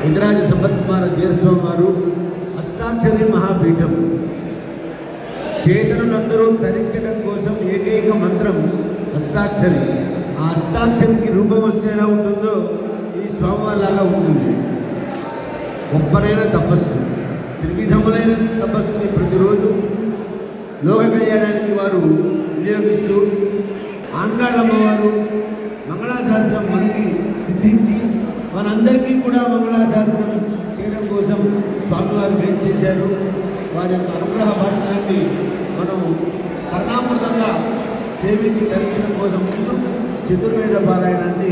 ఇతరాజ సంపత్ కుమార జీరస్వామి వారు అష్టాక్షరి మహాపీఠం. చేతనులందరూ తరించడం కోసం ఏకైక మంత్రం అష్టాక్షరి. ఆ అష్టాక్షరికి రూపం వస్తే ఎలా ఉంటుందో ఈ స్వామివారిలాగా ఉంటుంది. గొప్పనైన తపస్సు, త్రివిధములైన తపస్సుని ప్రతిరోజు లోక కళ్యాణానికి వారు వినియోగిస్తూ ఆండాళ్ళమ్మవారు మంగళాశాసనం మనకి సిద్ధించి మనందరికీ కూడా మంగళాశాసనం చేయడం కోసం స్వామివారు వేం చేశారు. వారి యొక్క అనుగ్రహ భాషణాన్ని మనం కర్ణామృతంగా సేవించి ధరించడం కోసం ముందు చతుర్వేద పారాయణాన్ని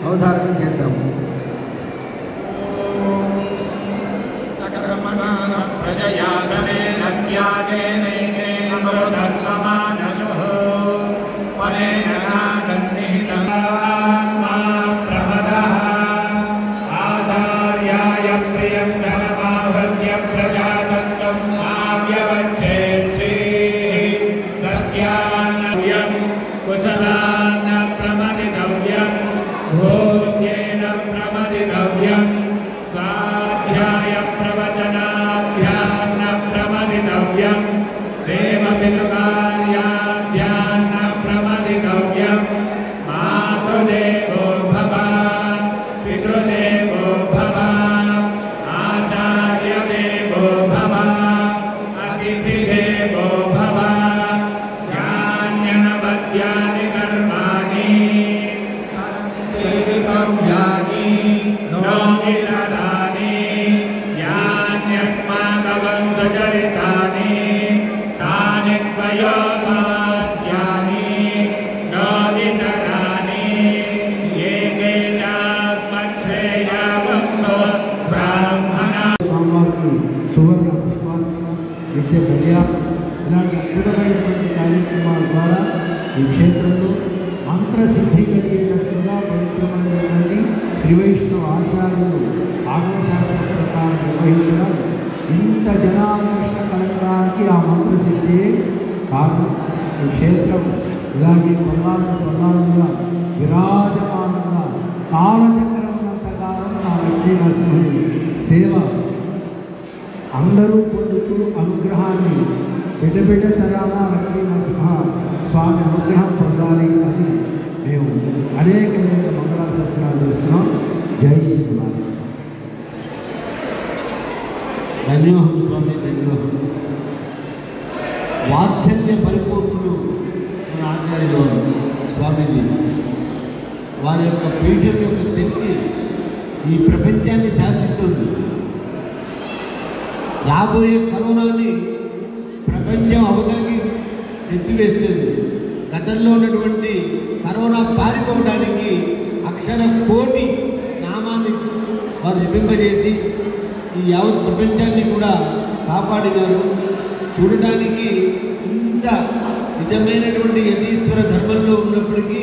అవధారణం చేద్దాము. సువర్ణ పుష్పార్చన, నిత్య కళ్యాణం ఇలాంటి అద్భుతమైనటువంటి కార్యక్రమాల ద్వారా ఈ క్షేత్రంలో మంత్రసిద్ధి కలిగినట్టుగా పవిత్రమైనటువంటి శ్రీవైష్ణవ ఆచార్యులు ఆగమశాస్త్ర ప్రకారం నిర్వహించడం, ఇంత జనాకర్షణ కలగడానికి ఆ మంత్రసిద్ధి కారణం. ఈ క్షేత్రం ఇలాగే కొన్నాళ్ళుగా విరాజమానంగా కాలచక్రం ఉన్నంతకాలం ఆ లక్ష్మీ నరసింహుని సేవ అందరూ పొందుతూ అనుగ్రహాన్ని బిడ్డ తరాన లక్ష్మీ నరసింహ స్వామి అనుగ్రహం పొందాలి అని మేము అనేక మంగళాశాసనాలు చేస్తున్నాం. జై శ్రీరామ్. ధన్యోహం స్వామి, ధన్యోహం. వాత్సల్య పరిపూర్ణులు మన ఆచార్యులు స్వామిని. వారి యొక్క పీఠం యొక్క శక్తి ఈ ప్రపంచాన్ని శాసిస్తుంది. రాబోయే కరోనాని ప్రపంచం అవతలికి ఎత్తివేస్తుంది. గతంలో ఉన్నటువంటి కరోనా పారిపోవడానికి అక్షర కోటి నామాన్ని వారు జపింపజేసి ఈ యావత్ ప్రపంచాన్ని కూడా కాపాడినారు. చూడటానికి ఇంత నిజమైనటువంటి యతీశ్వర ధర్మంలో ఉన్నప్పటికీ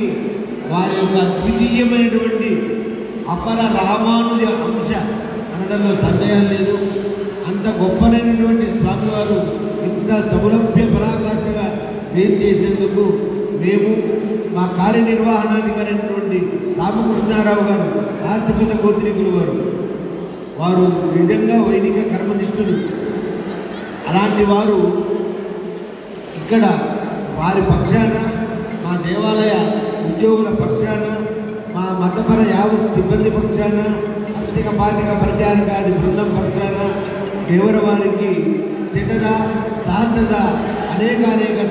వారి యొక్క అద్వితీయమైనటువంటి అపర రామానుజ అంశ అనడంలో సందేహం లేదు. అంత గొప్పనైనటువంటి స్వామివారు ఇంత సౌలభ్య పరాకాష్ఠగా వేరు చేసినందుకు మేము మా కార్యనిర్వహణాధికారైనటువంటి రామకృష్ణారావు గారు, రాష్ట్రపతి గోత్రికులు వారు నిజంగా వైదిక కర్మనిష్ఠులు. అలాంటి వారు ఇక్కడ వారి పక్షాన, మా దేవాలయ ఉద్యోగుల పక్షాన, మా మతపర యావత్ సిబ్బంది పక్షాన, ఆర్థిక పాతిక ప్రచారకాది బృందం పక్షాన దేవర వారికి శతద సహస్రద అనేక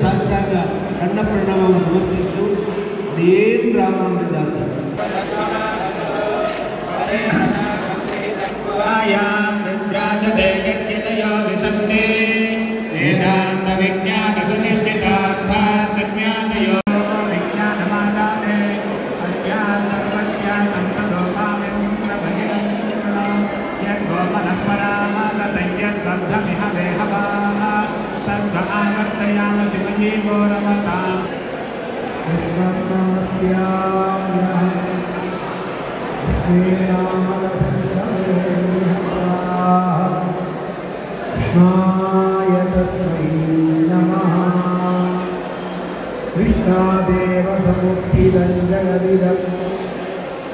శాస్త్రాంగ దండ ప్రణామం సమర్పిస్తూ ఏం రామానుజదాస వేదాంత విజ్ఞాన సునిశ్చితార్థాస్త్యో విజ్ఞానమాదానే అజ్ఞానపశ్యాతం యద్గోమనపరామాగతయ్యద్బద్ధమిహ దేహవాః తద్గ ఆవర్తయామ శివజీవో రమతాం విశ్వనాస్యామ్యహం కృష్ణాయ తస్మై నమః. కృష్ణాదేవ సముఖిదం జగదిదం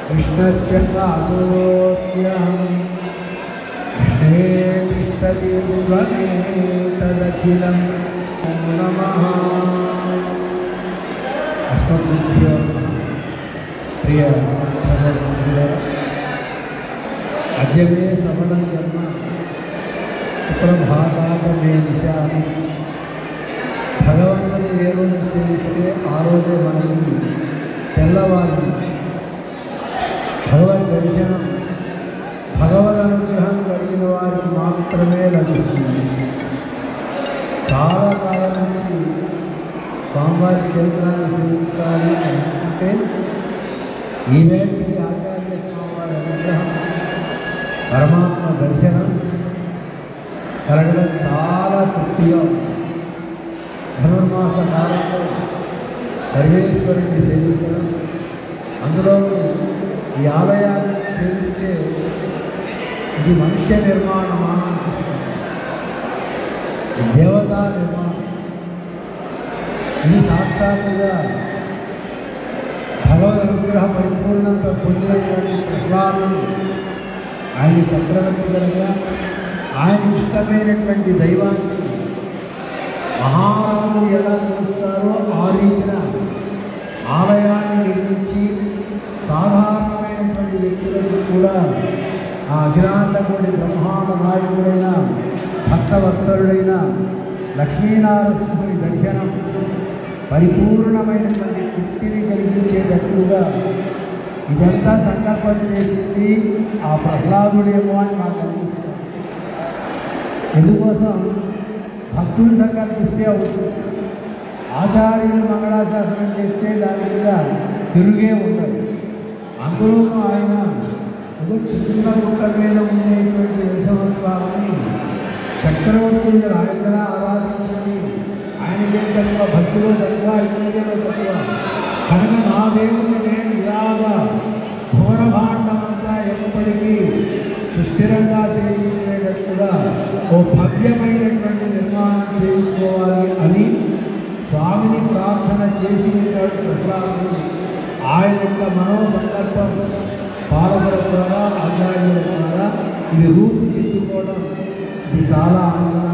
కృష్ణస్య దాసోస్మ్యహం गृहे तिष्ठति विश्वमेतदखिलं नमः। अस्मद्भ्यो प्रिय अद्य मे सफलं कर्म सुप्रभातात् मे दिशामि। భగవంతుని ఏ రోజు సేవిస్తే ఆ రోజే మనకి తెల్లవారు భగవద్ దర్శనం భగవద్ అనుగ్రహం కలిగిన వారికి మాత్రమే లభిస్తుంది. చాలా కాలం నుంచి స్వామివారి క్షేత్రాన్ని సేవించాలి అనుకుంటే ఈవేళకి ఆచార్య స్వామివారి అనుగ్రహం పరమాత్మ దర్శనం కలగడం చాలా తృప్తిగా. ధనుర్మాస కాలంలో సర్వేశ్వరుని సేవించడం, అందులో ఈ ఆలయాన్ని సేవిస్తే ఇది మనుష్య నిర్మాణమా అనిపిస్తుంది, దేవతా నిర్మాణం. ఇది సాక్షాత్తుగా భగవద్ అనుగ్రహ పరిపూర్ణత పొందినటువంటి ప్రహ్లాదుడు ఆయన చక్రవర్తి కనుక ఆయన ఇష్టమైనటువంటి దైవాన్ని మహారాజులు ఎలా పిలుస్తారో ఆ రీతిన ఆలయాన్ని నిర్మించి సాధారణమైనటువంటి వ్యక్తులకు కూడా ఆ అఖిలాండకోటి బ్రహ్మాండ నాయకుడైన భక్తవత్సరుడైన లక్ష్మీనారసింహుని దర్శనం పరిపూర్ణమైనటువంటి తృప్తిని కలిగించేటట్లుగా ఇదంతా సంకల్పం చేసింది ఆ ప్రహ్లాదుడేమో అని మాకు అనిపిస్తుంది. ఎందుకోసం భక్తులు సంకల్పిస్తే అవుతుంది, ఆచార్యులు మంగళాశాసనం చేస్తే దాని మీద తిరుగే ఉండదు. అందులోనూ ఆయన ఏదో చిన్న గుట్ట మీద ఉండేటువంటి నరసింహస్వామిని చక్రవర్తులు ఆయనగా ఆరాధించండి, ఆయనకే తక్కువ భక్తిలో తక్కువ ఐశ్వర్యంలో తక్కువ కనుక నా దేవుని నేను ఇలాగా భువనభాండమంతా ఎప్పటికీ సుస్థిరంగా సేవించుకునేటట్టుగా ఓ భవ్యమైనటువంటి నిర్మాణం చేయించుకోవాలి అని స్వామిని ప్రార్థన చేసి ఉంటాడు ప్రహ్లాదుడు. ఆయన యొక్క మనోసంకల్పం పాలకుల ద్వారా ఆచార్యుల ద్వారా ఇది రూపుదిద్దుకోవడం ఇది చాలా ఆనందం.